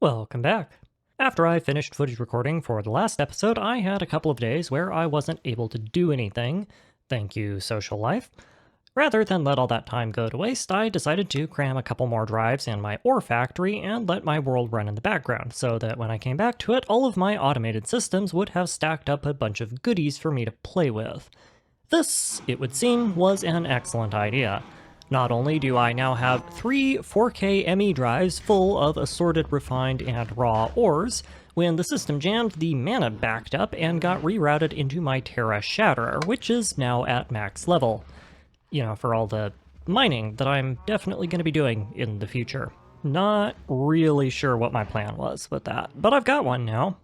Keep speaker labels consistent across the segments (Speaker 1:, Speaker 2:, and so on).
Speaker 1: Welcome back. After I finished footage recording for the last episode, I had a couple of days where I wasn't able to do anything. Thank you, social life. Rather than let all that time go to waste, I decided to cram a couple more drives in my ore factory and let my world run in the background, so that when I came back to it, all of my automated systems would have stacked up a bunch of goodies for me to play with. This, it would seem, was an excellent idea. Not only do I now have 3 4K ME drives full of assorted refined and raw ores, when the system jammed, the mana backed up and got rerouted into my Terra Shatterer, which is now at max level. You know, for all the mining that I'm definitely going to be doing in the future. Not really sure what my plan was with that, but I've got one now.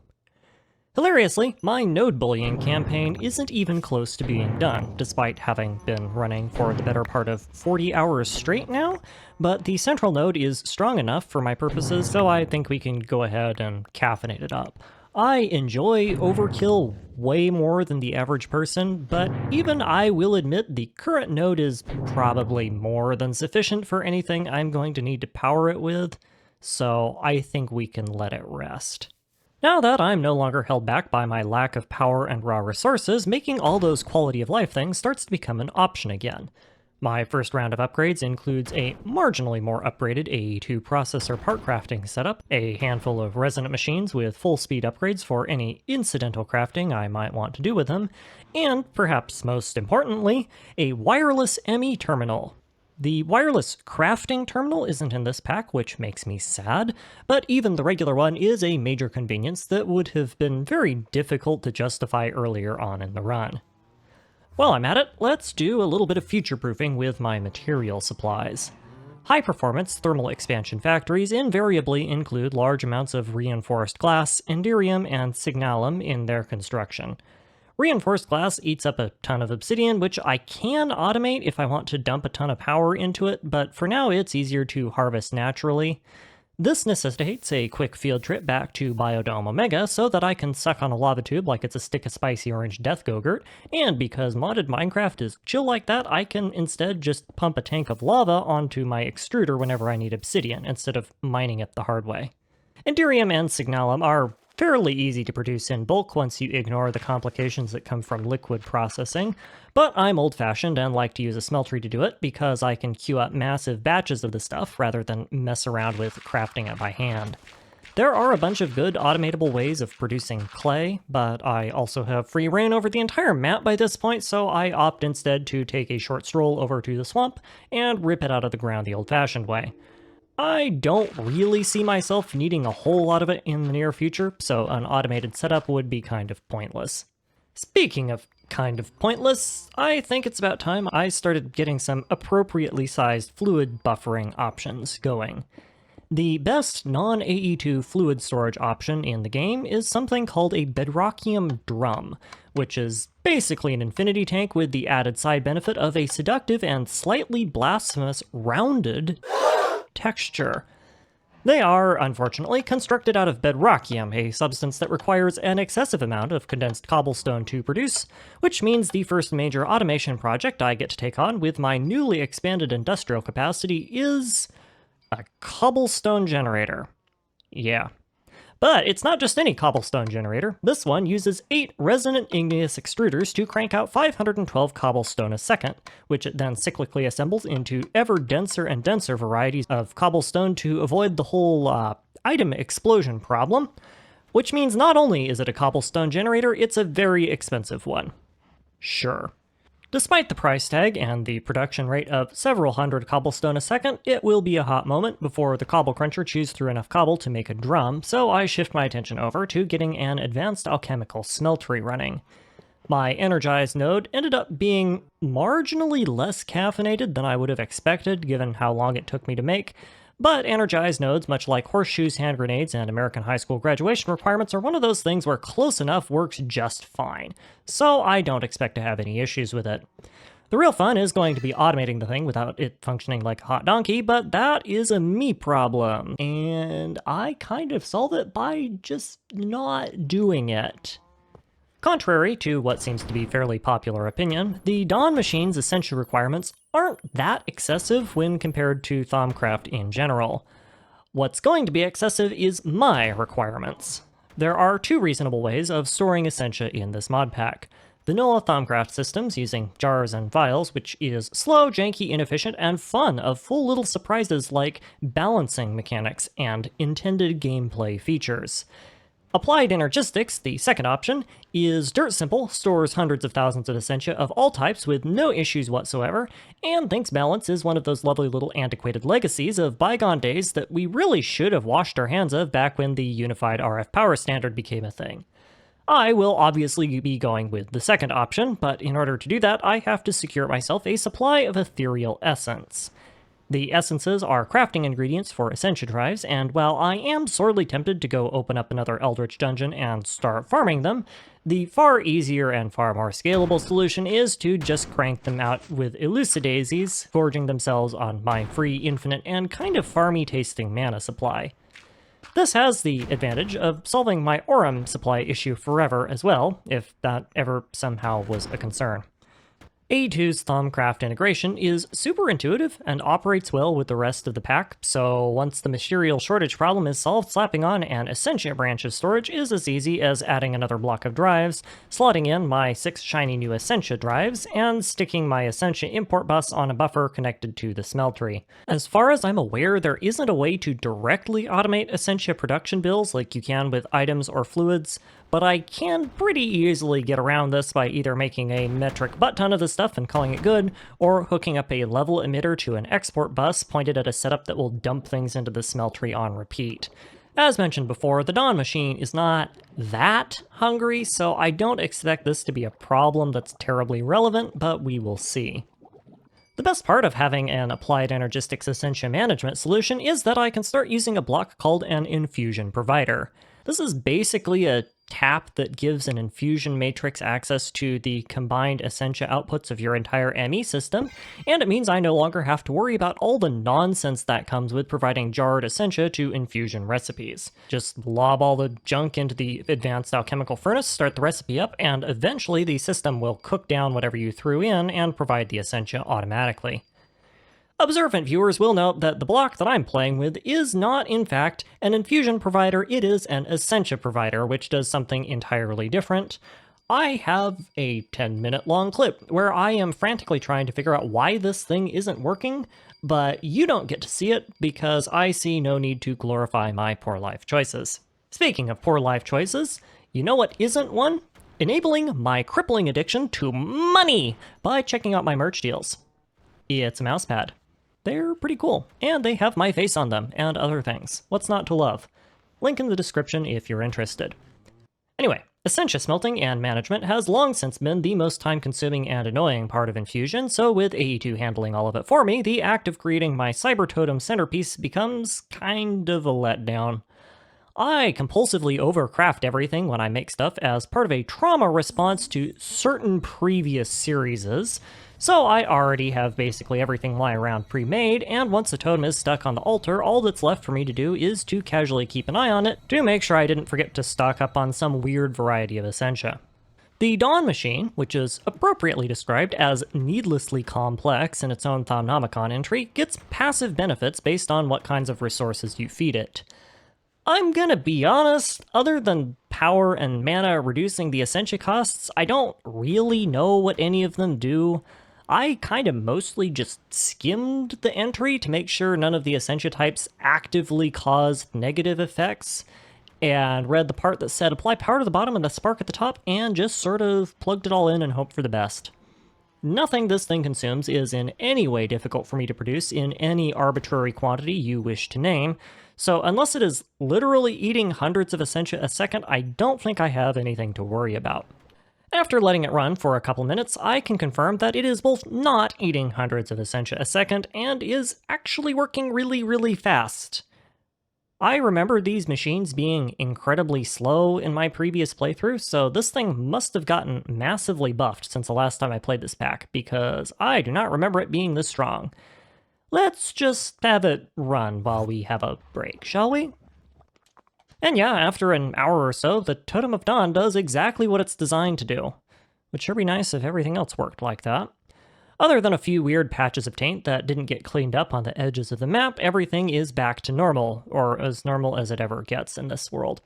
Speaker 1: Hilariously, my node bullying campaign isn't even close to being done, despite having been running for the better part of 40 hours straight now, but the central node is strong enough for my purposes, so I think we can go ahead and caffeinate it up. I enjoy overkill way more than the average person, but even I will admit the current node is probably more than sufficient for anything I'm going to need to power it with, so I think we can let it rest. Now that I'm no longer held back by my lack of power and raw resources, making all those quality of life things starts to become an option again. My first round of upgrades includes a marginally more upgraded AE2 processor part crafting setup, a handful of resonant machines with full speed upgrades for any incidental crafting I might want to do with them, and perhaps most importantly, a wireless ME terminal. The wireless crafting terminal isn't in this pack, which makes me sad, but even the regular one is a major convenience that would have been very difficult to justify earlier on in the run. While I'm at it, let's do a little bit of future-proofing with my material supplies. High-performance thermal expansion factories invariably include large amounts of reinforced glass, enderium, and signalum in their construction. Reinforced glass eats up a ton of obsidian, which I can automate if I want to dump a ton of power into it, but for now it's easier to harvest naturally. This necessitates a quick field trip back to Biodome Omega so that I can suck on a lava tube like it's a stick of spicy orange death go-gurt, and because modded Minecraft is chill like that, I can instead just pump a tank of lava onto my extruder whenever I need obsidian, instead of mining it the hard way. Enderium and signalum are fairly easy to produce in bulk once you ignore the complications that come from liquid processing, but I'm old-fashioned and like to use a smeltery to do it because I can queue up massive batches of the stuff rather than mess around with crafting it by hand. There are a bunch of good automatable ways of producing clay, but I also have free reign over the entire map by this point, so I opt instead to take a short stroll over to the swamp and rip it out of the ground the old-fashioned way. I don't really see myself needing a whole lot of it in the near future, so an automated setup would be kind of pointless. Speaking of kind of pointless, I think it's about time I started getting some appropriately sized fluid buffering options going. The best non-AE2 fluid storage option in the game is something called a bedrockium drum, which is basically an infinity tank with the added side benefit of a seductive and slightly blasphemous rounded texture. They are, unfortunately, constructed out of bedrockium, a substance that requires an excessive amount of condensed cobblestone to produce, which means the first major automation project I get to take on with my newly expanded industrial capacity is a cobblestone generator. Yeah. But it's not just any cobblestone generator. This one uses 8 resonant igneous extruders to crank out 512 cobblestone a second, which it then cyclically assembles into ever denser and denser varieties of cobblestone to avoid the whole item explosion problem, which means not only is it a cobblestone generator, it's a very expensive one. Sure. Despite the price tag and the production rate of several hundred cobblestone a second, it will be a hot moment before the cobble cruncher chews through enough cobble to make a drum, so I shift my attention over to getting an advanced alchemical smeltery running. My energized node ended up being marginally less caffeinated than I would have expected given how long it took me to make, but energized nodes, much like horseshoes, hand grenades, and American high school graduation requirements, are one of those things where close enough works just fine, so I don't expect to have any issues with it. The real fun is going to be automating the thing without it functioning like a hot donkey, but that is a me problem, and I kind of solve it by just not doing it. Contrary to what seems to be fairly popular opinion, the Dawn machine's essential requirements aren't that excessive when compared to Thaumcraft in general. What's going to be excessive is my requirements. There are two reasonable ways of storing Essentia in this mod pack. Vanilla Thumbcraft systems using jars and vials, which is slow, janky, inefficient, and fun of full little surprises like balancing mechanics and intended gameplay features. Applied Energistics, the second option, is dirt simple, stores hundreds of thousands of Essentia of all types with no issues whatsoever, and thinks balance is one of those lovely little antiquated legacies of bygone days that we really should have washed our hands of back when the unified RF power standard became a thing. I will obviously be going with the second option, but in order to do that, I have to secure myself a supply of ethereal essence. The essences are crafting ingredients for Essentia drives, and while I am sorely tempted to go open up another Eldritch dungeon and start farming them, the far easier and far more scalable solution is to just crank them out with Elucidaisies, forging themselves on my free, infinite, and kind of farmy tasting mana supply. This has the advantage of solving my Aurum supply issue forever as well, if that ever somehow was a concern. A2's Thumbcraft integration is super intuitive and operates well with the rest of the pack, so once the material shortage problem is solved, slapping on an Essentia branch of storage is as easy as adding another block of drives, slotting in my 6 shiny new Essentia drives, and sticking my Essentia import bus on a buffer connected to the smeltery. As far as I'm aware, there isn't a way to directly automate Essentia production bills like you can with items or fluids, but I can pretty easily get around this by either making a metric butt ton of the stuff and calling it good, or hooking up a level emitter to an export bus pointed at a setup that will dump things into the smeltery on repeat. As mentioned before, the Dawn machine is not that hungry, so I don't expect this to be a problem that's terribly relevant, but we will see. The best part of having an Applied Energistics Essentia management solution is that I can start using a block called an infusion provider. This is basically a tap that gives an infusion matrix access to the combined Essentia outputs of your entire ME system, and it means I no longer have to worry about all the nonsense that comes with providing jarred Essentia to infusion recipes. Just lob all the junk into the advanced alchemical furnace, start the recipe up, and eventually the system will cook down whatever you threw in and provide the Essentia automatically. Observant viewers will note that the block that I'm playing with is not, in fact, an infusion provider, it is an Essentia provider, which does something entirely different. I have a 10-minute long clip where I am frantically trying to figure out why this thing isn't working, but you don't get to see it because I see no need to glorify my poor life choices. Speaking of poor life choices, you know what isn't one? Enabling my crippling addiction to money by checking out my merch deals. It's a mousepad. They're pretty cool, and they have my face on them, and other things. What's not to love? Link in the description if you're interested. Anyway, Essentia smelting and management has long since been the most time-consuming and annoying part of Infusion, so with AE2 handling all of it for me, the act of creating my Cyber Totem centerpiece becomes kind of a letdown. I compulsively overcraft everything when I make stuff as part of a trauma response to certain previous series, so I already have basically everything lying around pre-made, and once the totem is stuck on the altar, all that's left for me to do is to casually keep an eye on it to make sure I didn't forget to stock up on some weird variety of Essentia. The Dawn machine, which is appropriately described as needlessly complex in its own Thomnomicon entry, gets passive benefits based on what kinds of resources you feed it. I'm gonna be honest, other than power and mana reducing the Essentia costs, I don't really know what any of them do. I kind of mostly just skimmed the entry to make sure none of the Essentia types actively caused negative effects, and read the part that said apply power to the bottom and the spark at the top, and just sort of plugged it all in and hoped for the best. Nothing this thing consumes is in any way difficult for me to produce in any arbitrary quantity you wish to name, so unless it is literally eating hundreds of Essentia a second, I don't think I have anything to worry about. After letting it run for a couple minutes, I can confirm that it is both not eating hundreds of Essentia a second and is actually working really fast. I remember these machines being incredibly slow in my previous playthrough, so this thing must have gotten massively buffed since the last time I played this pack, because I do not remember it being this strong. Let's just have it run while we have a break, shall we? And yeah, after an hour or so, the Totem of Dawn does exactly what it's designed to do. Would sure be nice if everything else worked like that. Other than a few weird patches of taint that didn't get cleaned up on the edges of the map, everything is back to normal, or as normal as it ever gets in this world.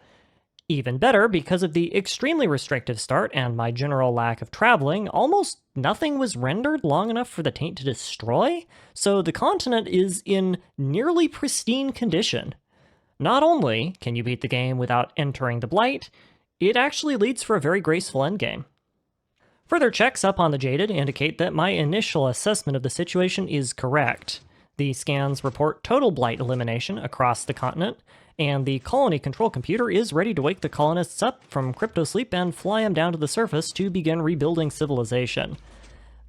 Speaker 1: Even better, because of the extremely restrictive start and my general lack of traveling, almost nothing was rendered long enough for the taint to destroy, so the continent is in nearly pristine condition. Not only can you beat the game without entering the Blight, it actually leads for a very graceful endgame. Further checks up on the Jaded indicate that my initial assessment of the situation is correct. The scans report total Blight elimination across the continent, and the colony control computer is ready to wake the colonists up from cryptosleep and fly them down to the surface to begin rebuilding civilization.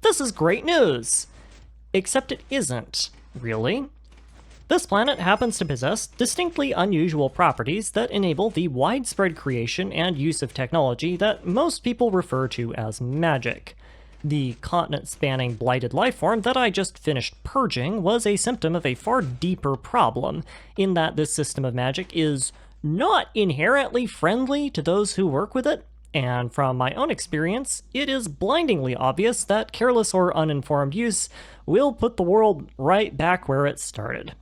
Speaker 1: This is great news! Except it isn't, really. This planet happens to possess distinctly unusual properties that enable the widespread creation and use of technology that most people refer to as magic. The continent-spanning blighted lifeform that I just finished purging was a symptom of a far deeper problem, in that this system of magic is not inherently friendly to those who work with it, and from my own experience, it is blindingly obvious that careless or uninformed use will put the world right back where it started.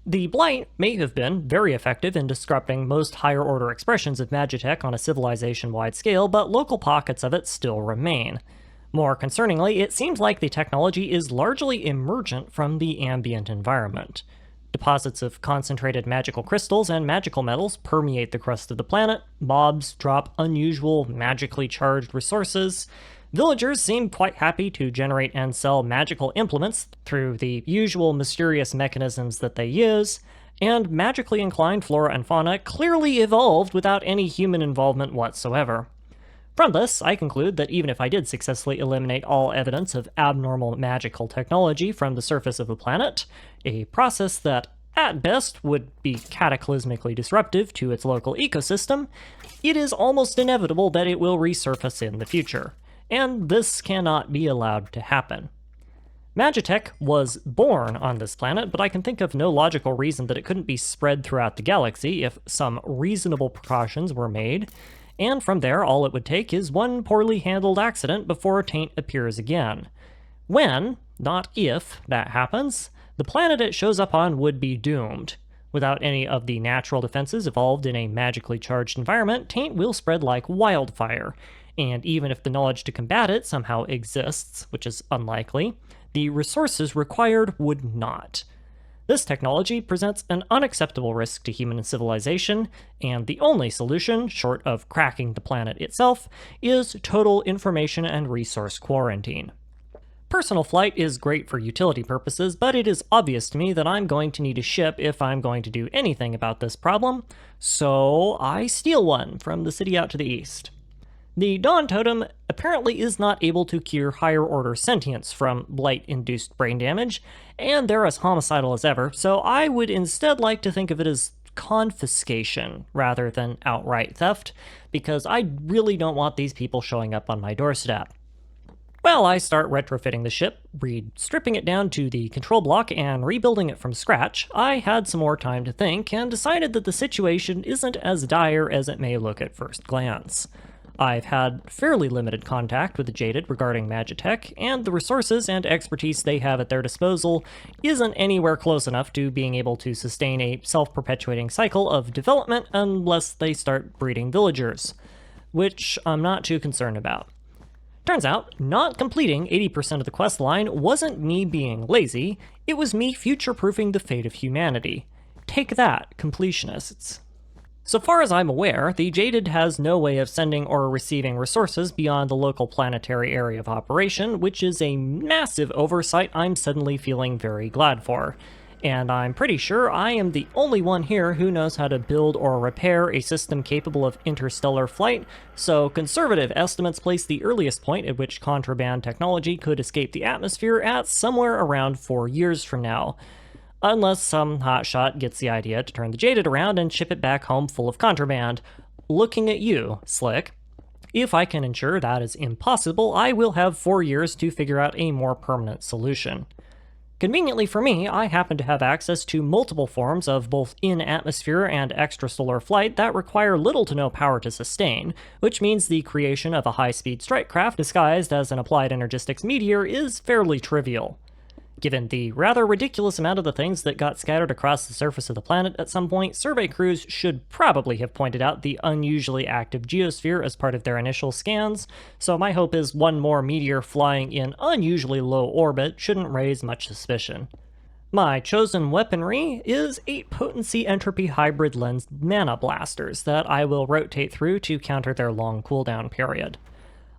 Speaker 1: The Blight may have been very effective in disrupting most higher-order expressions of Magitech on a civilization-wide scale, but local pockets of it still remain. More concerningly, it seems like the technology is largely emergent from the ambient environment. Deposits of concentrated magical crystals and magical metals permeate the crust of the planet, mobs drop unusual, magically charged resources, villagers seem quite happy to generate and sell magical implements through the usual mysterious mechanisms that they use, and magically inclined flora and fauna clearly evolved without any human involvement whatsoever. From this, I conclude that even if I did successfully eliminate all evidence of abnormal magical technology from the surface of the planet, a process that at best would be cataclysmically disruptive to its local ecosystem, it is almost inevitable that it will resurface in the future. And this cannot be allowed to happen. Magitech was born on this planet, but I can think of no logical reason that it couldn't be spread throughout the galaxy if some reasonable precautions were made, and from there all it would take is one poorly handled accident before taint appears again. When, not if, that happens, the planet it shows up on would be doomed. Without any of the natural defenses evolved in a magically charged environment, taint will spread like wildfire, and even if the knowledge to combat it somehow exists, which is unlikely, the resources required would not. This technology presents an unacceptable risk to human civilization, and the only solution, short of cracking the planet itself, is total information and resource quarantine. Personal flight is great for utility purposes, but it is obvious to me that I'm going to need a ship if I'm going to do anything about this problem, so I steal one from the city out to the east. The Dawn Totem apparently is not able to cure higher-order sentience from blight-induced brain damage, and they're as homicidal as ever, so I would instead like to think of it as confiscation rather than outright theft, because I really don't want these people showing up on my doorstep. Well, I start retrofitting the ship, stripping it down to the control block and rebuilding it from scratch. I had some more time to think and decided that the situation isn't as dire as it may look at first glance. I've had fairly limited contact with the Jaded regarding Magitech, and the resources and expertise they have at their disposal isn't anywhere close enough to being able to sustain a self-perpetuating cycle of development unless they start breeding villagers, which I'm not too concerned about. Turns out, not completing 80% of the quest line wasn't me being lazy, it was me future-proofing the fate of humanity. Take that, completionists. So far as I'm aware, the Jaded has no way of sending or receiving resources beyond the local planetary area of operation, which is a massive oversight I'm suddenly feeling very glad for. And I'm pretty sure I am the only one here who knows how to build or repair a system capable of interstellar flight, so conservative estimates place the earliest point at which contraband technology could escape the atmosphere at somewhere around 4 years from now. Unless some hotshot gets the idea to turn the Jaded around and ship it back home full of contraband. Looking at you, Slick. If I can ensure that is impossible, I will have 4 years to figure out a more permanent solution. Conveniently for me, I happen to have access to multiple forms of both in-atmosphere and extrasolar flight that require little to no power to sustain, which means the creation of a high-speed strike craft disguised as an applied energistics meteor is fairly trivial. Given the rather ridiculous amount of the things that got scattered across the surface of the planet at some point, survey crews should probably have pointed out the unusually active geosphere as part of their initial scans, so my hope is one more meteor flying in unusually low orbit shouldn't raise much suspicion. My chosen weaponry is 8 potency entropy hybrid lensed mana blasters that I will rotate through to counter their long cooldown period.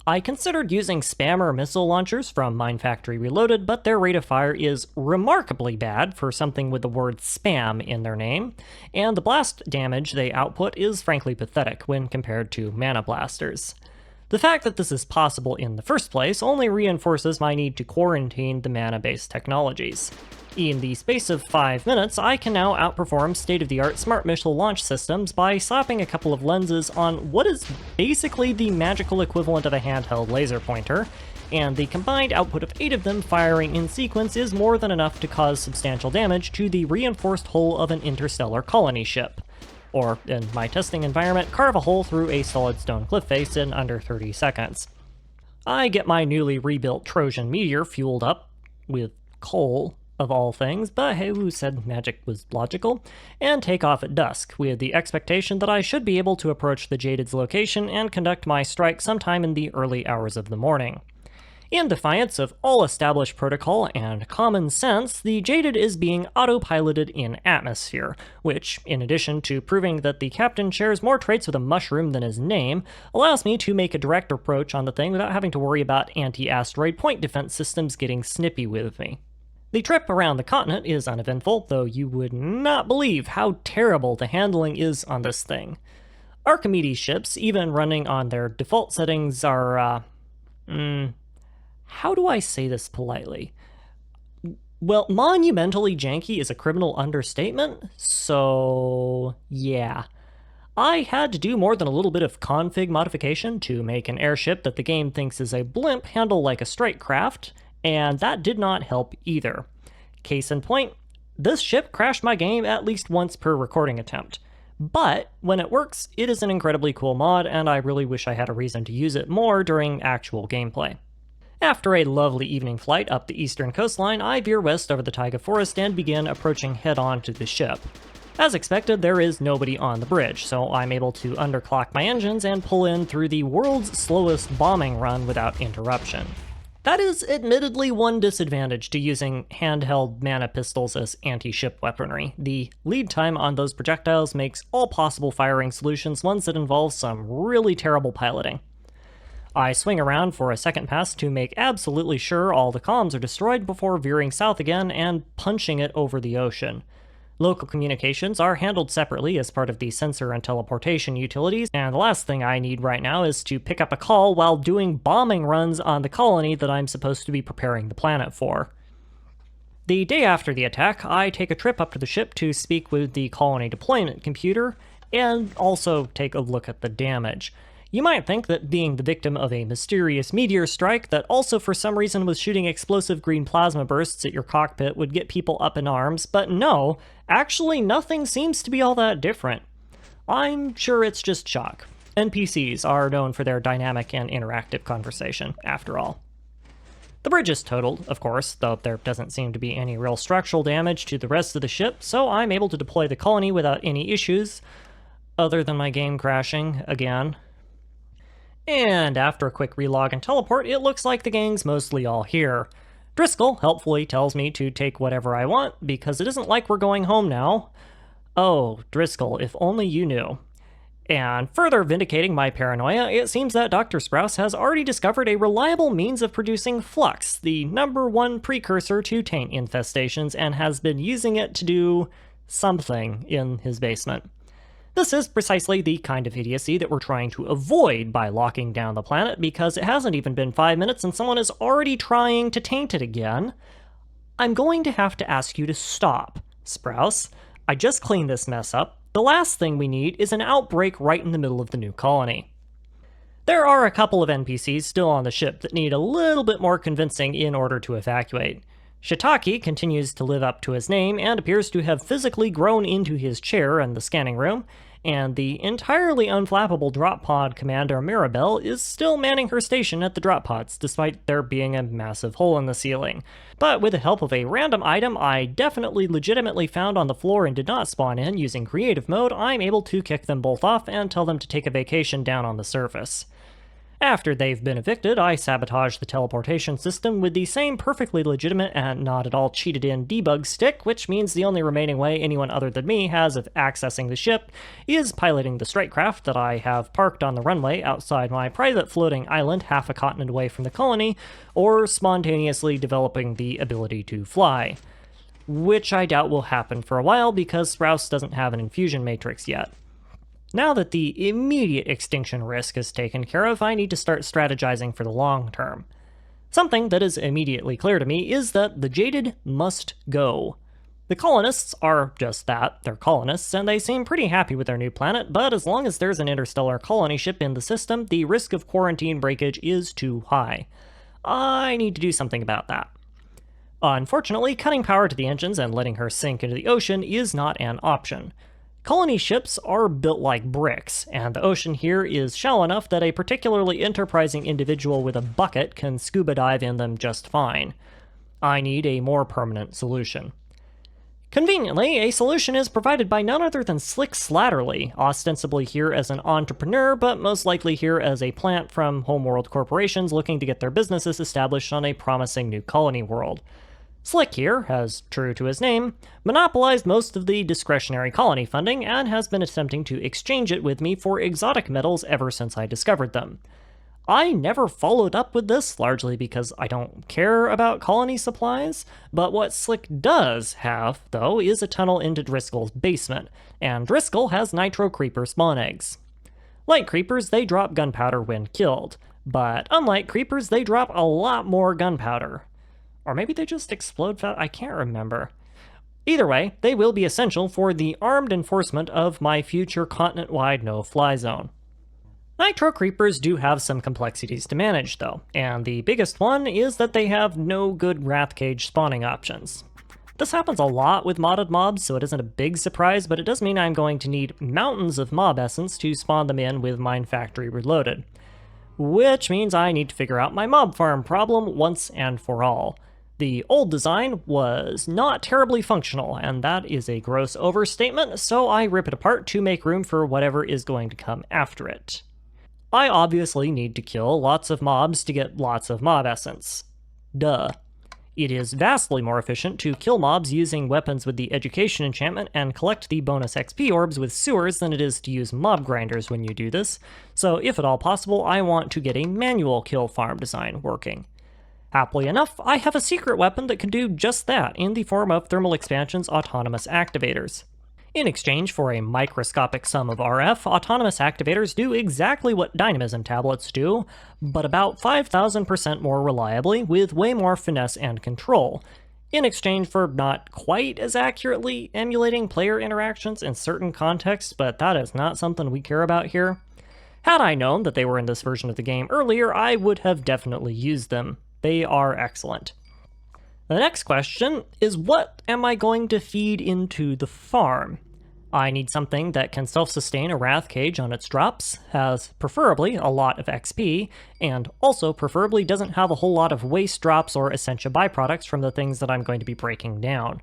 Speaker 1: I considered using spammer missile launchers from Mine Factory Reloaded, but their rate of fire is remarkably bad for something with the word spam in their name, and the blast damage they output is frankly pathetic when compared to mana blasters. The fact that this is possible in the first place only reinforces my need to quarantine the mana-based technologies. In the space of 5 minutes, I can now outperform state-of-the-art smart missile launch systems by slapping a couple of lenses on what is basically the magical equivalent of a handheld laser pointer, and the combined output of 8 of them firing in sequence is more than enough to cause substantial damage to the reinforced hull of an interstellar colony ship. Or, in my testing environment, carve a hole through a solid stone cliff face in under 30 seconds. I get my newly rebuilt Trojan meteor fueled up with coal, of all things, but hey, who said magic was logical, and take off at dusk, with the expectation that I should be able to approach the Jaded's location and conduct my strike sometime in the early hours of the morning. In defiance of all established protocol and common sense, the Jaded is being autopiloted in atmosphere, which, in addition to proving that the captain shares more traits with a mushroom than his name, allows me to make a direct approach on the thing without having to worry about anti-asteroid point defense systems getting snippy with me. The trip around the continent is uneventful, though you would not believe how terrible the handling is on this thing. Archimedes ships, even running on their default settings, are, how do I say this politely? Well, monumentally janky is a criminal understatement, so yeah. I had to do more than a little bit of config modification to make an airship that the game thinks is a blimp handle like a strike craft, and that did not help either. Case in point, this ship crashed my game at least once per recording attempt. But when it works, it is an incredibly cool mod, and I really wish I had a reason to use it more during actual gameplay. After a lovely evening flight up the eastern coastline, I veer west over the taiga forest and begin approaching head-on to the ship. As expected, there is nobody on the bridge, so I'm able to underclock my engines and pull in through the world's slowest bombing run without interruption. That is admittedly one disadvantage to using handheld mana pistols as anti-ship weaponry. The lead time on those projectiles makes all possible firing solutions ones that involve some really terrible piloting. I swing around for a second pass to make absolutely sure all the comms are destroyed before veering south again and punching it over the ocean. Local communications are handled separately as part of the sensor and teleportation utilities, and the last thing I need right now is to pick up a call while doing bombing runs on the colony that I'm supposed to be preparing the planet for. The day after the attack, I take a trip up to the ship to speak with the colony deployment computer, and also take a look at the damage. You might think that being the victim of a mysterious meteor strike that also for some reason was shooting explosive green plasma bursts at your cockpit would get people up in arms, but no, actually nothing seems to be all that different. I'm sure it's just shock. NPCs are known for their dynamic and interactive conversation, after all. The bridge is totaled, of course, though there doesn't seem to be any real structural damage to the rest of the ship, so I'm able to deploy the colony without any issues, other than my game crashing again. And after a quick relog and teleport, it looks like the gang's mostly all here. Driscoll helpfully tells me to take whatever I want, because it isn't like we're going home now. Oh, Driscoll, if only you knew. And further vindicating my paranoia, it seems that Dr. Sprouse has already discovered a reliable means of producing flux, the #1 precursor to taint infestations, and has been using it to do something in his basement. This is precisely the kind of idiocy that we're trying to avoid by locking down the planet, because it hasn't even been 5 minutes and someone is already trying to taint it again. I'm going to have to ask you to stop, Sprouse. I just cleaned this mess up. The last thing we need is an outbreak right in the middle of the new colony. There are a couple of NPCs still on the ship that need a little bit more convincing in order to evacuate. Shiitake continues to live up to his name and appears to have physically grown into his chair in the scanning room, and the entirely unflappable drop pod commander Mirabelle is still manning her station at the drop pods, despite there being a massive hole in the ceiling. But with the help of a random item I definitely legitimately found on the floor and did not spawn in using creative mode, I'm able to kick them both off and tell them to take a vacation down on the surface. After they've been evicted, I sabotage the teleportation system with the same perfectly legitimate and not at all cheated-in debug stick, which means the only remaining way anyone other than me has of accessing the ship is piloting the strike craft that I have parked on the runway outside my private floating island half a continent away from the colony, or spontaneously developing the ability to fly. Which I doubt will happen for a while because Sprouse doesn't have an infusion matrix yet. Now that the immediate extinction risk is taken care of, I need to start strategizing for the long term. Something that is immediately clear to me is that the Jaded must go. The colonists are just that, they're colonists, and they seem pretty happy with their new planet, but as long as there's an interstellar colony ship in the system, the risk of quarantine breakage is too high. I need to do something about that. Unfortunately, cutting power to the engines and letting her sink into the ocean is not an option. Colony ships are built like bricks, and the ocean here is shallow enough that a particularly enterprising individual with a bucket can scuba dive in them just fine. I need a more permanent solution. Conveniently, a solution is provided by none other than Slick Slatterly, ostensibly here as an entrepreneur, but most likely here as a plant from homeworld corporations looking to get their businesses established on a promising new colony world. Slick here, as true to his name, monopolized most of the discretionary colony funding and has been attempting to exchange it with me for exotic metals ever since I discovered them. I never followed up with this, largely because I don't care about colony supplies, but what Slick does have, though, is a tunnel into Driscoll's basement, and Driscoll has nitro creeper spawn eggs. Like creepers, they drop gunpowder when killed, but unlike creepers, they drop a lot more gunpowder. Or maybe they just explode fast? I can't remember. Either way, they will be essential for the armed enforcement of my future continent-wide no-fly zone. Nitro creepers do have some complexities to manage, though, and the biggest one is that they have no good wrath cage spawning options. This happens a lot with modded mobs, so it isn't a big surprise, but it does mean I'm going to need mountains of mob essence to spawn them in with Mine Factory Reloaded. Which means I need to figure out my mob farm problem once and for all. The old design was not terribly functional, and that is a gross overstatement, so I rip it apart to make room for whatever is going to come after it. I obviously need to kill lots of mobs to get lots of mob essence. Duh. It is vastly more efficient to kill mobs using weapons with the education enchantment and collect the bonus XP orbs with sewers than it is to use mob grinders when you do this, so if at all possible, I want to get a manual kill farm design working. Happily enough, I have a secret weapon that can do just that in the form of Thermal Expansion's autonomous activators. In exchange for a microscopic sum of RF, autonomous activators do exactly what dynamism tablets do, but about 5,000% more reliably with way more finesse and control, in exchange for not quite as accurately emulating player interactions in certain contexts, but that is not something we care about here. Had I known that they were in this version of the game earlier, I would have definitely used them. They are excellent. The next question is, what am I going to feed into the farm? I need something that can self-sustain a wrath cage on its drops, has preferably a lot of XP, and also preferably doesn't have a whole lot of waste drops or essentia byproducts from the things that I'm going to be breaking down.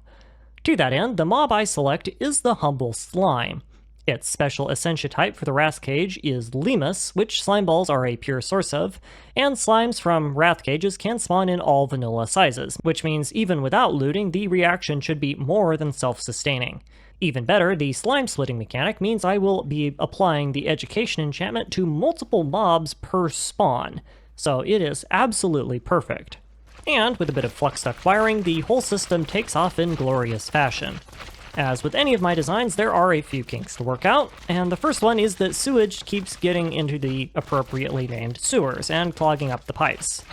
Speaker 1: To that end, the mob I select is the Humble Slime. Its special essentia type for the Wrath Cage is Limus, which slime balls are a pure source of, and slimes from Wrath Cages can spawn in all vanilla sizes, which means even without looting, the reaction should be more than self-sustaining. Even better, the slime splitting mechanic means I will be applying the education enchantment to multiple mobs per spawn, so it is absolutely perfect. And with a bit of flux duct wiring, the whole system takes off in glorious fashion. As with any of my designs, there are a few kinks to work out, and the first one is that sewage keeps getting into the appropriately named sewers and clogging up the pipes.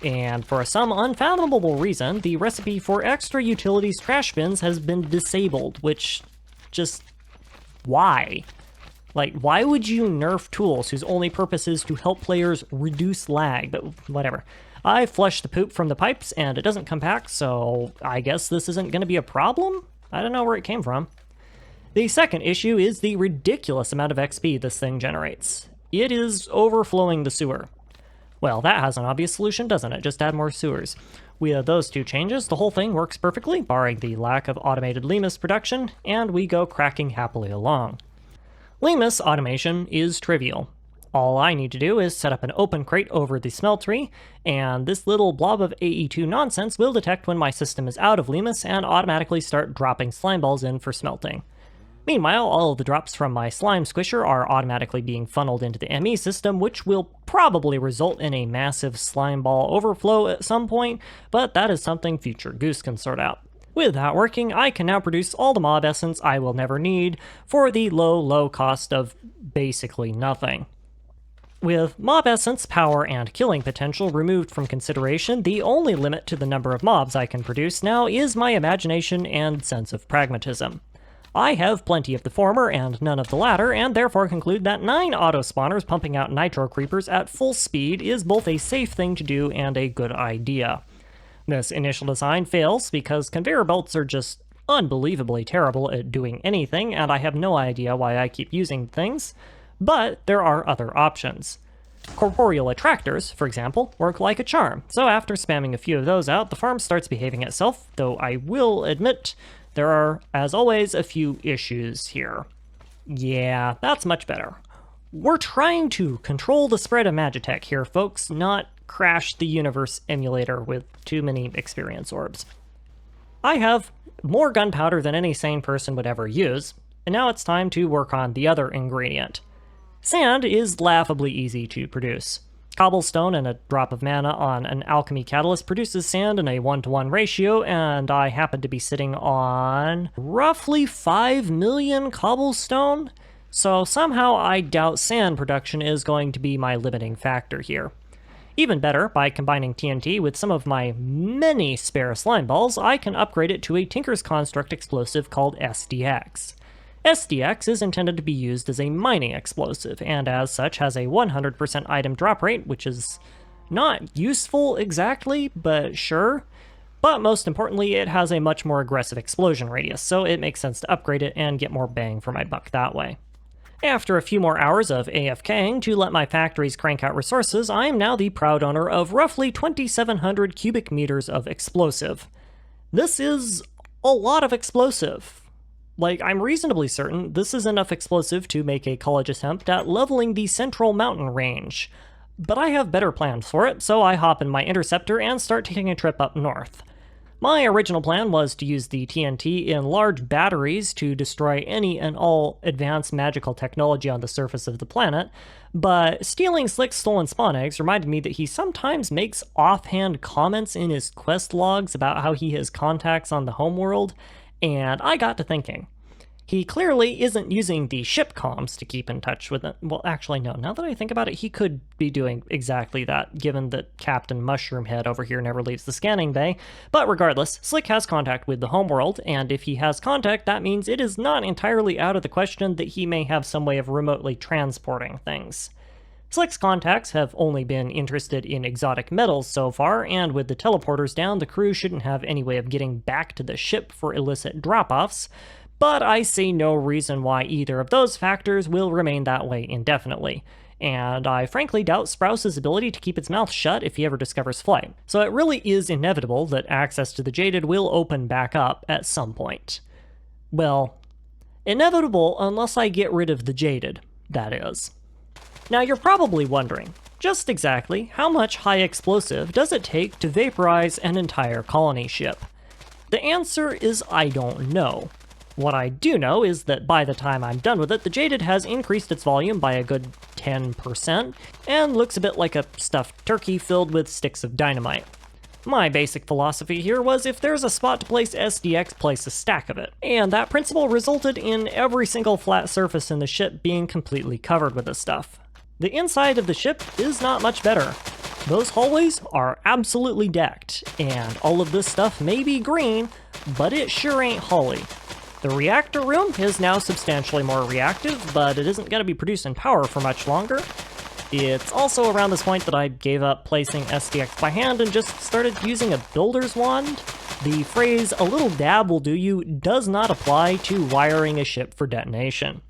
Speaker 1: And for some unfathomable reason, the recipe for extra utilities trash bins has been disabled, which just... why? Like, why would you nerf tools whose only purpose is to help players reduce lag? But whatever. I flushed the poop from the pipes and it doesn't come back, so I guess this isn't going to be a problem? I don't know where it came from. The second issue is the ridiculous amount of XP this thing generates. It is overflowing the sewer. Well, that has an obvious solution, doesn't it? Just add more sewers. With those two changes, the whole thing works perfectly, barring the lack of automated Limus production, and we go cracking happily along. Limus automation is trivial. All I need to do is set up an open crate over the smeltery, and this little blob of AE2 nonsense will detect when my system is out of Limus and automatically start dropping slime balls in for smelting. Meanwhile, all of the drops from my slime squisher are automatically being funneled into the ME system, which will probably result in a massive slime ball overflow at some point, but that is something future Goose can sort out. With that working, I can now produce all the mob essence I will never need for the low cost of basically nothing. With mob essence, power, and killing potential removed from consideration, the only limit to the number of mobs I can produce now is my imagination and sense of pragmatism. I have plenty of the former and none of the latter, and therefore conclude that 9 auto-spawners pumping out nitro creepers at full speed is both a safe thing to do and a good idea. This initial design fails because conveyor belts are just unbelievably terrible at doing anything, and I have no idea why I keep using things, but there are other options. Corporeal attractors, for example, work like a charm, so after spamming a few of those out, the farm starts behaving itself, though I will admit there are, as always, a few issues here. Yeah, that's much better. We're trying to control the spread of Magitech here, folks, not crash the universe emulator with too many experience orbs. I have more gunpowder than any sane person would ever use, and now it's time to work on the other ingredient. Sand is laughably easy to produce. Cobblestone and a drop of mana on an alchemy catalyst produces sand in a 1-to-1 ratio, and I happen to be sitting on roughly 5 million cobblestone, so somehow I doubt sand production is going to be my limiting factor here. Even better, by combining TNT with some of my many spare slime balls, I can upgrade it to a Tinker's Construct explosive called SDX. SDX is intended to be used as a mining explosive, and as such has a 100% item drop rate, which is not useful exactly, but sure. But most importantly, it has a much more aggressive explosion radius, so it makes sense to upgrade it and get more bang for my buck that way. After a few more hours of AFKing to let my factories crank out resources, I am now the proud owner of roughly 2,700 cubic meters of explosive. This is a lot of explosive. Like, I'm reasonably certain this is enough explosive to make a college attempt at leveling the central mountain range. But I have better plans for it, so I hop in my interceptor and start taking a trip up north. My original plan was to use the TNT in large batteries to destroy any and all advanced magical technology on the surface of the planet, but stealing Slick's stolen spawn eggs reminded me that he sometimes makes offhand comments in his quest logs about how he has contacts on the homeworld, and I got to thinking. He clearly isn't using the ship comms to keep in touch with it. Well, actually, no. Now that I think about it, he could be doing exactly that, given that Captain Mushroomhead over here never leaves the scanning bay. But regardless, Slick has contact with the homeworld, and if he has contact, that means it is not entirely out of the question that he may have some way of remotely transporting things. Slick's contacts have only been interested in exotic metals so far, and with the teleporters down, the crew shouldn't have any way of getting back to the ship for illicit drop-offs, but I see no reason why either of those factors will remain that way indefinitely, and I frankly doubt Sprouse's ability to keep its mouth shut if he ever discovers flight, so it really is inevitable that access to the Jaded will open back up at some point. Well, inevitable unless I get rid of the Jaded, that is. Now you're probably wondering, just exactly how much high explosive does it take to vaporize an entire colony ship? The answer is I don't know. What I do know is that by the time I'm done with it, the Jaded has increased its volume by a good 10%, and looks a bit like a stuffed turkey filled with sticks of dynamite. My basic philosophy here was if there's a spot to place SDX, place a stack of it, and that principle resulted in every single flat surface in the ship being completely covered with this stuff. The inside of the ship is not much better. Those hallways are absolutely decked, and all of this stuff may be green, but it sure ain't holly. The reactor room is now substantially more reactive, but it isn't going to be producing power for much longer. It's also around this point that I gave up placing SDX by hand and just started using a builder's wand. The phrase, "a little dab will do you," does not apply to wiring a ship for detonation.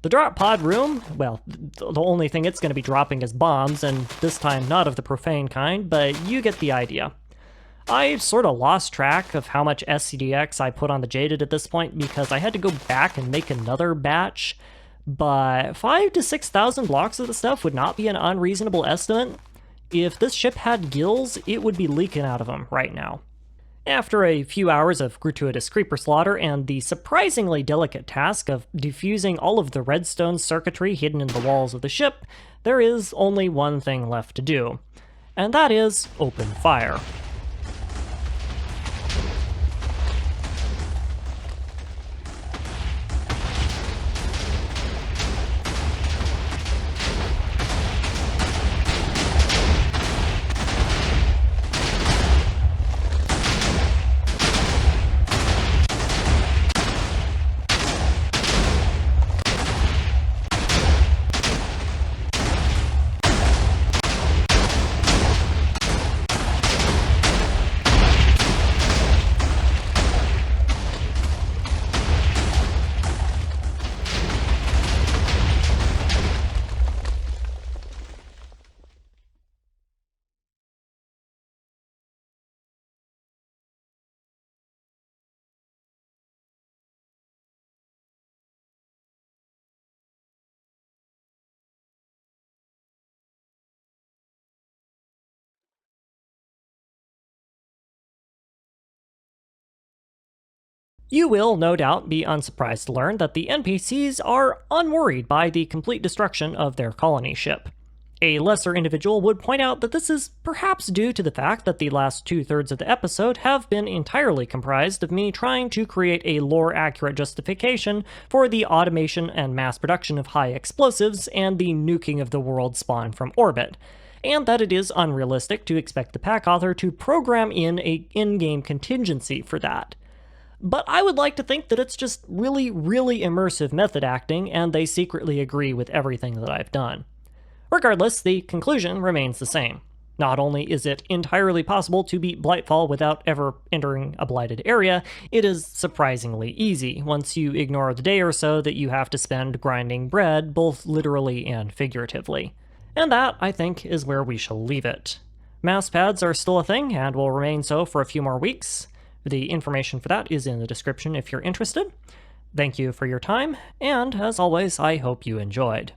Speaker 1: The drop pod room, well, the only thing it's going to be dropping is bombs, and this time not of the profane kind, but you get the idea. I've sort of lost track of how much SCDX I put on the Jaded at this point because I had to go back and make another batch, but 5,000 to 6,000 blocks of the stuff would not be an unreasonable estimate. If this ship had gills, it would be leaking out of them right now. After a few hours of gratuitous creeper slaughter and the surprisingly delicate task of defusing all of the redstone circuitry hidden in the walls of the ship, there is only one thing left to do, and that is open fire. You will, no doubt, be unsurprised to learn that the NPCs are unworried by the complete destruction of their colony ship. A lesser individual would point out that this is perhaps due to the fact that the last 2/3 of the episode have been entirely comprised of me trying to create a lore-accurate justification for the automation and mass production of high explosives and the nuking of the world spawn from orbit, and that it is unrealistic to expect the pack author to program in a in-game contingency for that. But I would like to think that it's just really, really immersive method acting, and they secretly agree with everything that I've done. Regardless, the conclusion remains the same. Not only is it entirely possible to beat Blightfall without ever entering a blighted area, it is surprisingly easy once you ignore the day or so that you have to spend grinding bread, both literally and figuratively. And that, I think, is where we shall leave it. Mousepads are still a thing, and will remain so for a few more weeks. The information for that is in the description if you're interested. Thank you for your time, and as always, I hope you enjoyed.